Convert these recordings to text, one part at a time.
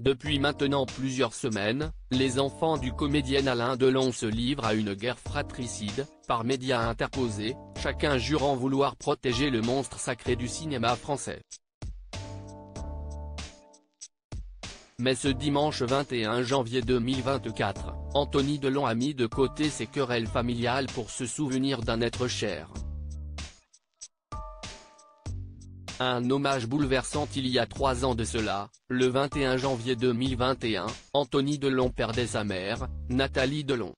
Depuis maintenant plusieurs semaines, les enfants du comédien Alain Delon se livrent à une guerre fratricide, par médias interposés, chacun jurant vouloir protéger le monstre sacré du cinéma français. Mais ce dimanche 21 janvier 2024, Anthony Delon a mis de côté ses querelles familiales pour se souvenir d'un être cher. Un hommage bouleversant. Il y a 3 ans de cela, le 21 janvier 2021, Anthony Delon perdait sa mère, Nathalie Delon.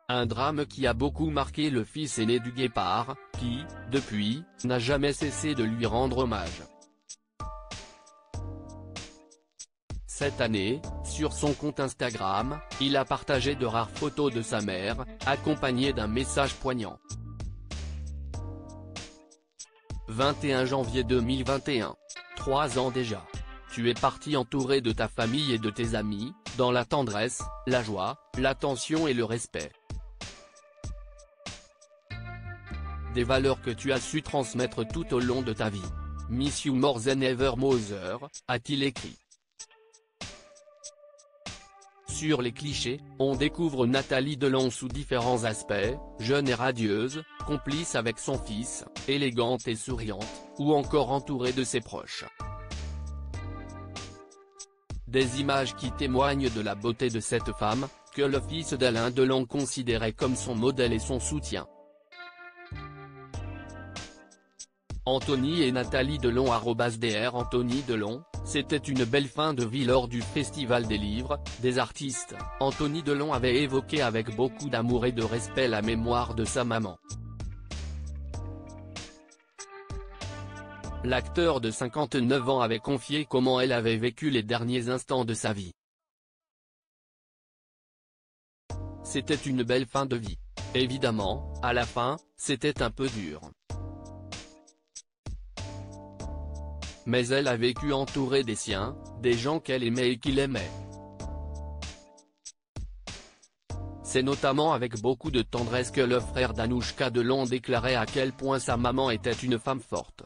Un drame qui a beaucoup marqué le fils aîné du Guépard, qui, depuis, n'a jamais cessé de lui rendre hommage. Cette année, sur son compte Instagram, il a partagé de rares photos de sa mère, accompagnées d'un message poignant. 21 janvier 2021. 3 ans déjà. Tu es parti entouré de ta famille et de tes amis, dans la tendresse, la joie, l'attention et le respect. Des valeurs que tu as su transmettre tout au long de ta vie. Miss you more than ever Mother, a-t-il écrit. Sur les clichés, on découvre Nathalie Delon sous différents aspects, jeune et radieuse, complice avec son fils, élégante et souriante, ou encore entourée de ses proches. Des images qui témoignent de la beauté de cette femme, que le fils d'Alain Delon considérait comme son modèle et son soutien. Anthony et Nathalie Delon @Dr Anthony Delon, c'était une belle fin de vie lors du Festival des livres, des artistes. Anthony Delon avait évoqué avec beaucoup d'amour et de respect la mémoire de sa maman. L'acteur de 59 ans avait confié comment elle avait vécu les derniers instants de sa vie. C'était une belle fin de vie. Évidemment, à la fin, c'était un peu dur. Mais elle a vécu entourée des siens, des gens qu'elle aimait et qu'il aimait. C'est notamment avec beaucoup de tendresse que le frère d'Anouchka Delon déclarait à quel point sa maman était une femme forte.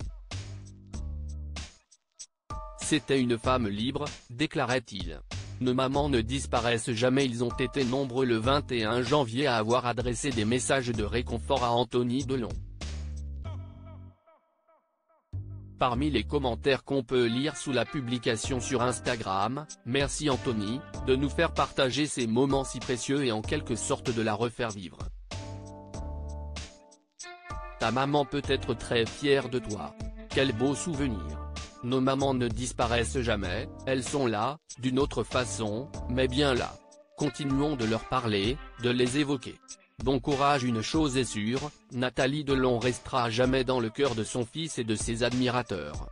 C'était une femme libre, déclarait-il. Nos mamans ne disparaissent jamais. Ils ont été nombreux le 21 janvier à avoir adressé des messages de réconfort à Anthony Delon. Parmi les commentaires qu'on peut lire sous la publication sur Instagram, merci Anthony, de nous faire partager ces moments si précieux et en quelque sorte de la refaire vivre. Ta maman peut être très fière de toi. Quel beau souvenir. Nos mamans ne disparaissent jamais, elles sont là, d'une autre façon, mais bien là. Continuons de leur parler, de les évoquer. Bon courage. Une chose est sûre, Nathalie Delon restera à jamais dans le cœur de son fils et de ses admirateurs.